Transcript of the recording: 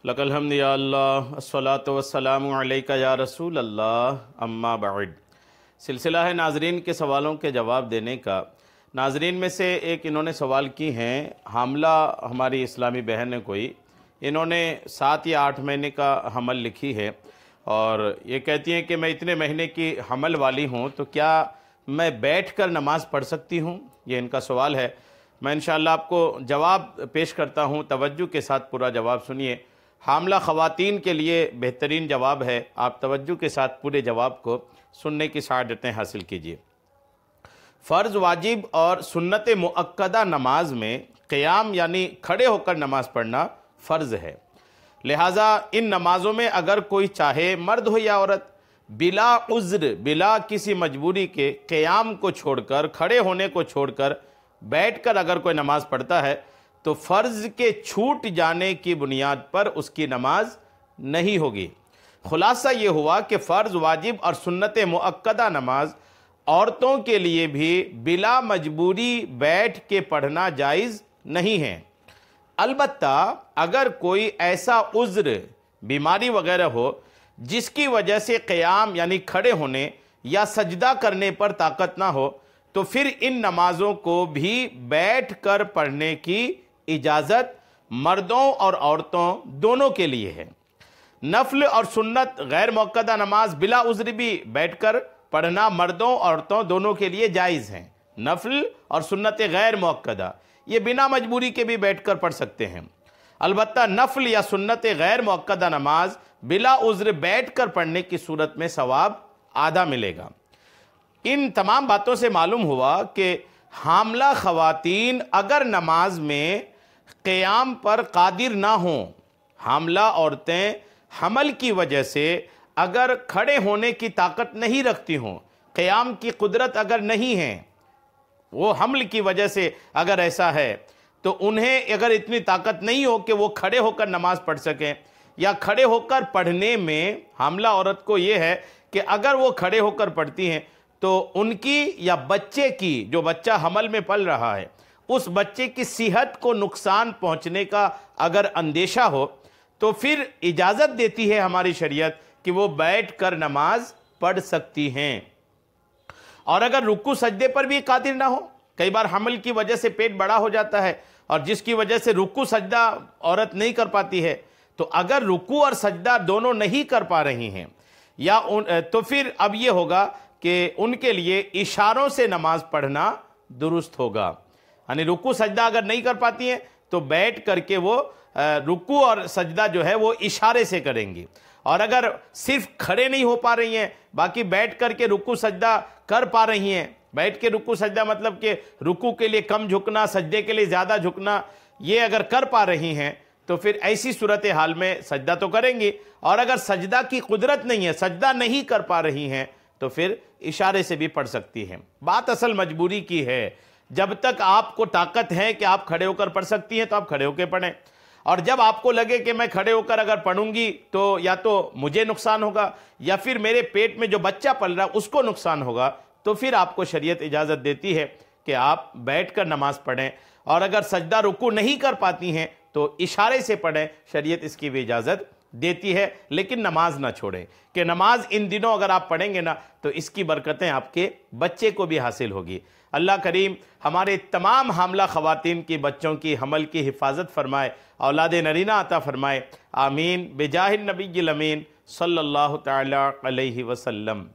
لک الحمد یا اللہ الصلاۃ والسلام علیک یا رسول اللہ اما بعد۔ سلسلہ ہے ناظرین کے سوالوں کے جواب دینے کا۔ ناظرین میں سے ایک انہوں نے سوال کی ہیں، حاملہ ہماری اسلامی بہن ہے کوئی، انہوں نے 7 یا 8 مہینے کا حمل لکھی ہے اور یہ کہتی ہیں کہ میں اتنے مہینے کی حمل والی ہوں تو کیا میں بیٹھ کر نماز پڑھ سکتی ہوں؟ یہ ان کا سوال ہے۔ میں انشاءاللہ آپ کو جواب پیش کرتا ہوں، توجہ کے ساتھ پورا جواب سنیے۔ حاملہ خواتین کے لیے بہترین جواب ہے، آپ توجہ کے ساتھ پورے جواب کو سننے کی سعادتیں حاصل کیجیے۔ فرض، واجب اور سنت مؤکدہ نماز میں قیام یعنی کھڑے ہو کر نماز پڑھنا فرض ہے، لہٰذا ان نمازوں میں اگر کوئی چاہے، مرد ہو یا عورت، بلا عذر، بلا کسی مجبوری کے قیام کو چھوڑ کر، کھڑے ہونے کو چھوڑ کر بیٹھ کر اگر کوئی نماز پڑھتا ہے تو فرض کے چھوٹ جانے کی بنیاد پر اس کی نماز نہیں ہوگی۔ خلاصہ یہ ہوا کہ فرض، واجب اور سنت مؤکدہ نماز عورتوں کے لیے بھی بلا مجبوری بیٹھ کے پڑھنا جائز نہیں ہے۔ البتہ اگر کوئی ایسا عذر، بیماری وغیرہ ہو جس کی وجہ سے قیام یعنی کھڑے ہونے یا سجدہ کرنے پر طاقت نہ ہو تو پھر ان نمازوں کو بھی بیٹھ کر پڑھنے کی اجازت مردوں اور عورتوں دونوں کے لیے ہے۔ نفل اور سنت غیر مؤکدہ نماز بلا عذر بھی بیٹھ کر پڑھنا مردوں اور عورتوں دونوں کے لیے جائز ہیں۔ نفل اور سنت غیر مؤکدہ یہ بنا مجبوری کے بھی بیٹھ کر پڑھ سکتے ہیں، البتہ نفل یا سنت غیر مؤکدہ نماز بلا عذر بیٹھ کر پڑھنے کی صورت میں ثواب آدھا ملے گا۔ ان تمام باتوں سے معلوم ہوا کہ حاملہ خواتین اگر نماز میں قیام پر قادر نہ ہوں، حاملہ عورتیں حمل کی وجہ سے اگر کھڑے ہونے کی طاقت نہیں رکھتی ہوں، قیام کی قدرت اگر نہیں ہے، وہ حمل کی وجہ سے اگر ایسا ہے تو انہیں اگر اتنی طاقت نہیں ہو کہ وہ کھڑے ہو کر نماز پڑھ سکیں، یا کھڑے ہو کر پڑھنے میں حاملہ عورت کو یہ ہے کہ اگر وہ کھڑے ہو کر پڑھتی ہیں تو ان کی یا بچے کی، جو بچہ حمل میں پل رہا ہے، اس بچے کی صحت کو نقصان پہنچنے کا اگر اندیشہ ہو تو پھر اجازت دیتی ہے ہماری شریعت کہ وہ بیٹھ کر نماز پڑھ سکتی ہیں۔ اور اگر رکوع سجدے پر بھی قادر نہ ہو، کئی بار حمل کی وجہ سے پیٹ بڑا ہو جاتا ہے اور جس کی وجہ سے رکوع سجدہ عورت نہیں کر پاتی ہے، تو اگر رکوع اور سجدہ دونوں نہیں کر پا رہی ہیں یا تو پھر اب یہ ہوگا کہ ان کے لیے اشاروں سے نماز پڑھنا درست ہوگا۔ یعنی رکوع سجدہ اگر نہیں کر پاتی ہیں تو بیٹھ کر کے وہ رکوع اور سجدہ جو ہے وہ اشارے سے کریں گی، اور اگر صرف کھڑے نہیں ہو پا رہی ہیں باقی بیٹھ کر کے رکوع سجدہ کر پا رہی ہیں، بیٹھ کے رکوع سجدہ مطلب کہ رکوع کے لیے کم جھکنا، سجدے کے لیے زیادہ جھکنا، یہ اگر کر پا رہی ہیں تو پھر ایسی صورتحال میں سجدہ تو کریں گی، اور اگر سجدہ کی قدرت نہیں ہے، سجدہ نہیں کر پا رہی ہیں تو پھر اشارے سے بھی پڑھ سکتی ہیں۔ بات اصل مجبوری کی ہے، جب تک آپ کو طاقت ہے کہ آپ کھڑے ہو کر پڑھ سکتی ہیں تو آپ کھڑے ہو کے پڑھیں، اور جب آپ کو لگے کہ میں کھڑے ہو کر اگر پڑھوں گی تو یا تو مجھے نقصان ہوگا یا پھر میرے پیٹ میں جو بچہ پل رہا ہے اس کو نقصان ہوگا، تو پھر آپ کو شریعت اجازت دیتی ہے کہ آپ بیٹھ کر نماز پڑھیں، اور اگر سجدہ رکوع نہیں کر پاتی ہیں تو اشارے سے پڑھیں، شریعت اس کی بھی اجازت دیتی ہے، لیکن نماز نہ چھوڑیں، کہ نماز ان دنوں اگر آپ پڑھیں گے نا تو اس کی برکتیں آپ کے بچے کو بھی حاصل ہوگی۔ اللہ کریم ہمارے تمام حاملہ خواتین کی بچوں کی حمل کی حفاظت فرمائے، اولاد نرینہ عطا فرمائے، آمین، بجاہ النبی الامین صلی اللہ تعالی علیہ وسلم۔